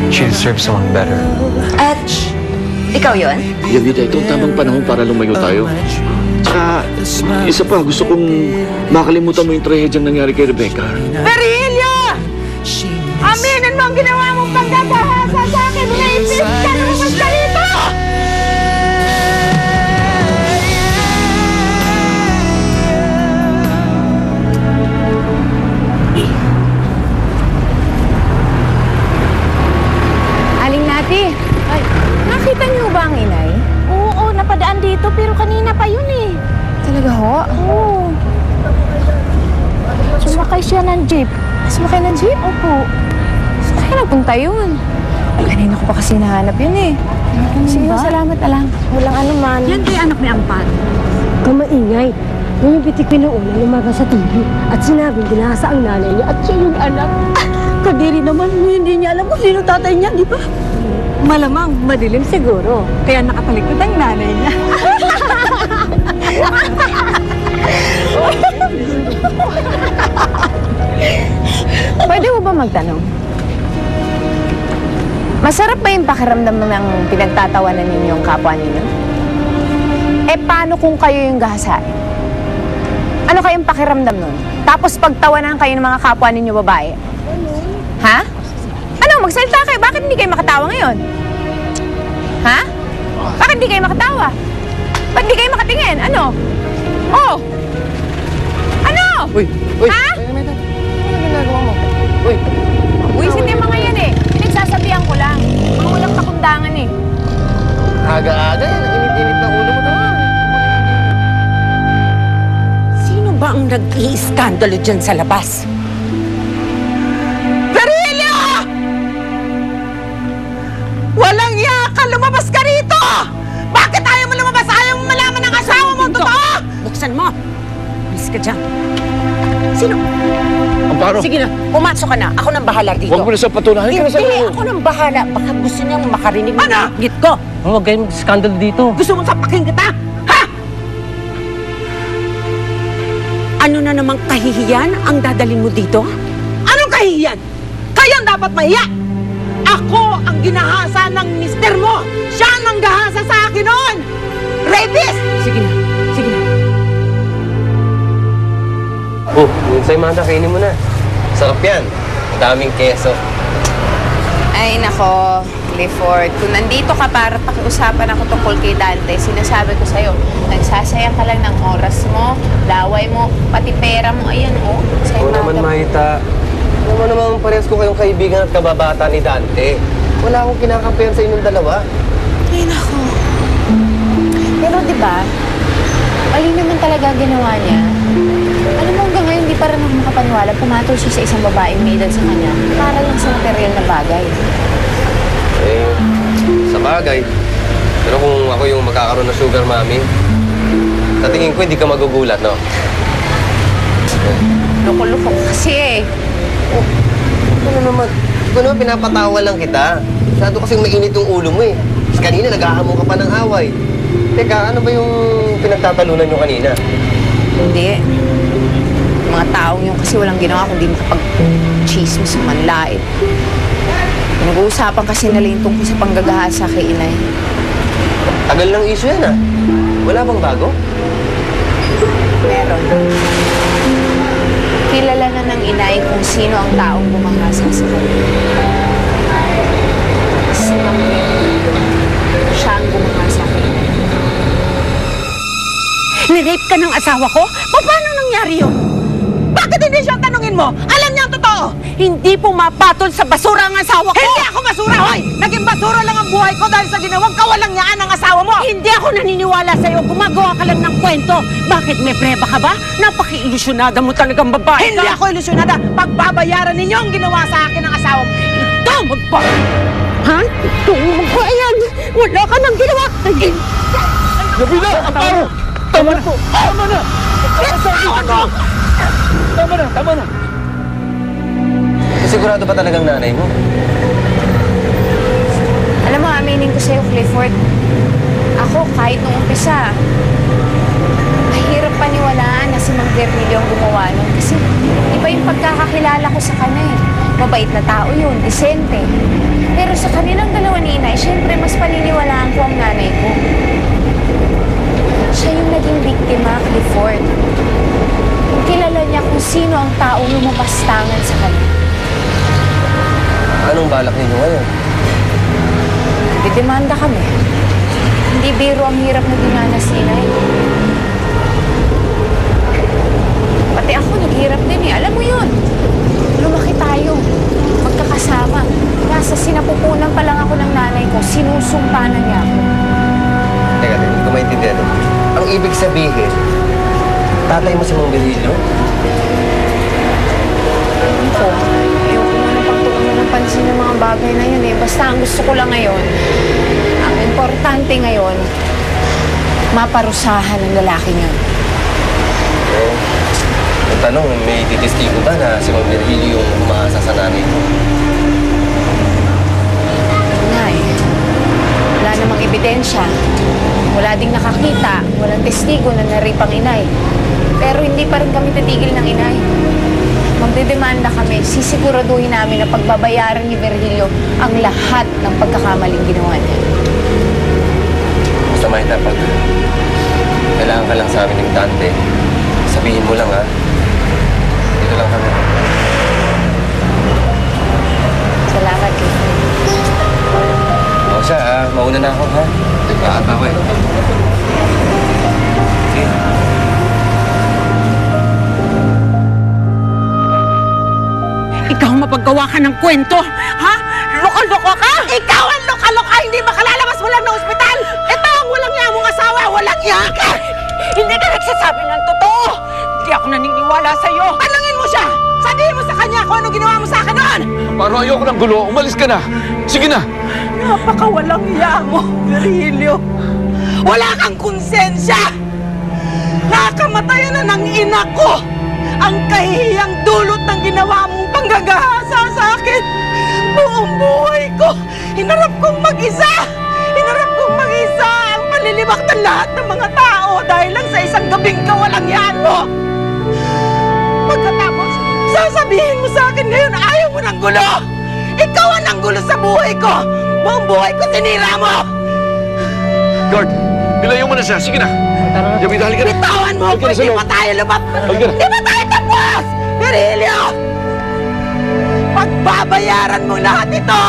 She deserves someone better. At ikaw yun? Yabida, ito ang tamang panahon para lumayo tayo. Tsaka, isa pa, gusto kong makalimutan mo yung trahedyang nangyari kay Rebecca. Berilya! Aminin mo ang ginawa mong panggagahasa sa akin! Rapist ka! Lumabas ka rito! Aling Nati, ay, nakita niyo ba ang inay? Oo, napadaan dito pero kanina pa yun eh. Talaga ho? Oo. Sumakay siya ng jeep. Sumakay ng jeep? Opo. Saan kaya nagpunta yun? Kanina ko pa kasi nahanap yun eh. Sige, salamat na lang. Walang anuman. Yan kay anak ni Ampar. Kamaingay. Nung pitik pinuuna, lumagas sa TV at sinabing ginasa ang nanay niya at siya yung anak. Kadiri naman, hindi niya alam kung sino tatay niya, di ba? Malamang, madilim siguro. Kaya nakapalikod ang nanay niya. Pwede mo ba magtanong? Masarap ba yung pakiramdam ng pinagtatawanan ninyong kapwa ninyo? Eh, paano kung kayo yung gahasain? Ano kayong pakiramdam nun? Tapos pagtawanan kayo ng mga kapwa ninyo babae? Ha? Ano? Magsalita kayo. Bakit hindi kayo makatawa ngayon? Ha? Bakit hindi kayo makatawa? Ba't hindi kayo makatingin? Ano? Oh! Ano? Uy! Ha? Ano ginagawa mo? Uy! Buisit yung mga yan eh. Pinagsasabihan ko lang. Mga walang pakundangan eh. Aga-aga yan. Ang init-init na ulo mo naman. Sino ba ang nag-i-iskandalo dyan sa labas? Berilya! Walang yaka! Lumabas ka rito! Bakit ayaw mo lumabas? Ayaw mo malaman ng asawa mo? Totoo! Buksan mo! Alis ka dyan. Sino? Amparo, Sige na, pumasok ka na. Ako nang bahala dito. huwag mo na sa patunayan. Halika na sa Hindi, loob. ako nang bahala. Baka gusto niyang makarinig ng Ano? ngit ko. Huwag kayong mag-scandal dito. Gusto mong sapakin kita? Ha? Ano na namang kahihiyan ang dadalhin mo dito? Anong kahihiyan? Kayang dapat mahiya! Ako ang ginahasa ng mister mo! Siya ang nanggahasa sa akin noon! Rapist! Sige na, sige na. Oh, yung sa'yo, Manda, kainin mo na. Sarap yan. Ang daming keso. Ay, nako, Clifford. Kung nandito ka para pakiusapan ako tungkol kay Dante, sinasabi ko sa'yo, nagsasayang ka lang ng oras mo, laway mo, pati pera mo. Ayan, oh. Sa'yo, Oo naman, Maita. Alam mo naman, parehas ko kayong kaibigan at kababata ni Dante. Wala akong kinakampihan sa inyong dalawa. Ay, nako. Pero di ba, mali naman talaga ginawa niya. Alam mo, hanggang ngayon, di pa rin ako makapaniwala. Pumatol siya sa isang babaeng may edad sa kanya para lang sa material na bagay. Eh, sa bagay. Pero kung ako yung magkakaroon ng sugar mommy, sa tingin ko, hindi ka magugulat, no? Loko-loko kasi eh. Ano naman? Ito naman, pinapatawa lang kita. Masyado kasing mainit yung ulo mo eh. Kasi kanina, nag-aamo ka pa ng away. Teka, ano ba yung pinagtatalunan nyo kanina? Hindi. Mga taong yun kasi walang ginawa kundi makapag-chismis o manlait. Nag-uusapan kasi nila yung tungkol sa panggagahasa kay inay. Tagal ng issue yan, ah. Wala bang bago? Meron. Kilala na ng inay kung sino ang taong bumangasa sa kanya. Si Mang Remilio. Siya ang bumangasa kay inay. Nirape ka ng asawa ko? Paano nangyari yun? Bakit hindi siya tanungin mo? Alam niya ang totoo! Hindi pumapatol sa basura ang asawa ko! Hindi ako basura, hoy! Naging basura lang ang buhay ko dahil sa ginawang kawalangyaan ng asawa mo! Hindi ako naniniwala sa'yo. Gumagawa ka lang ng kwento. Bakit? May preba ka ba? Napaki-ilusyonada mo talagang babae Hindi ka. ako ilusyonada! Pagbabayaran ninyo ang ginawa sa akin ng asawa mo! Ito, Ha? Ito, magbayan. Wala ka nang ginawa. Yabida! Amparo! Tama na! Tama na! Tama na! Tama na! Sigurado ba talagang nanay mo? Alam mo, aminin ko sa'yo, Clifford. Ako, kahit nung umpisa, mahirap paniwalaan na si Mang Remilio ang gumawa nun. Kasi iba yung pagkakakilala ko sa kanya eh. Mabait na tao yun, disente. Pero sa kanilang dalawa ni inay, syempre mas paniniwalaan ko ang nanay ko. Siya yung naging biktima, Clifford. Kilala niya kung sino ang taong lumapastangan sa kanya. Anong balak ninyo ngayon? Didemanda kami. Hindi biro ang hirap na dinanas ni inay. Pati ako naghirap din eh. Alam mo yun. Lumaki tayo. Magkakasama. Nasa sinapupunan pa lang ako ng nanay ko. Sinusumpa na niya ako. Teka, hindi ko maintindihan. Ang ibig sabihin, tatay mo si Mang Virgilio? Ako, ayoko mo na pagtuunan ng pansin ng mga bagay na yun eh. Basta ang gusto ko lang ngayon, ang importante ngayon, maparusahan ng lalaki niyo. Ang tanong, may titistigo ba na si Mang Virgilio yung umaasa sa nanay mo? Nga eh. Wala namang ebidensya. Wala ding nakakita. Walang testigo na naripang inay. Pero hindi pa rin kami titigil ng inay. Magdedemanda kami. Sisiguraduhin namin na pagbabayaran ni Virgilio ang lahat ng pagkakamaling ginawa niya. Basta Maita, pag kailangan ka lang sa amin ng Dante, sabihin mo lang ha. Dito lang kami. Salamat, Clifford. O siya, mauna na ako ha. Nagpaata ko eh. Sige. Ikaw mapaggawa ka ng kwento, ha? Loko-loko ka? Ikaw ang loka-loka, hindi makalalabas mo lang ng ospital! Ito ang walang niya mong asawa, walang niya ka! Hindi ka nagsasabi ng totoo! Hindi ako naniniwala sa'yo! Tanungin mo siya! Sabihin mo sa kanya kung ano ginawa mo sa akin noon! Paro, ayoko ng gulo. Umalis ka na. Sige na. Napakawalang niya mo, Virgilio! Wala kang konsensya! Nakamatayan na ng ina ko! Ang kahihiyang dulot ng ginawa mong panggagahasa sa akin! Buong buhay ko, hinarap kong mag-isa! Hinarap kong mag-isa ang panlilibak ng lahat ng mga tao dahil lang sa isang gabing kawalangyaan mo! Pagkatapos, sasabihin mo sa akin ngayon ayaw mo ng gulo! Ikaw ang nanggulo sa buhay ko! Buong buhay ko sinira mo! Guard, pilayo mo na siya. Sige na. Jabita, halika na. Bitawan mo Halika ako, na sa hindi loob. pa tayo lumat! Halika na. Hindi pa tayo tapos! Virgilio! Pagbabayaran mo lahat ito!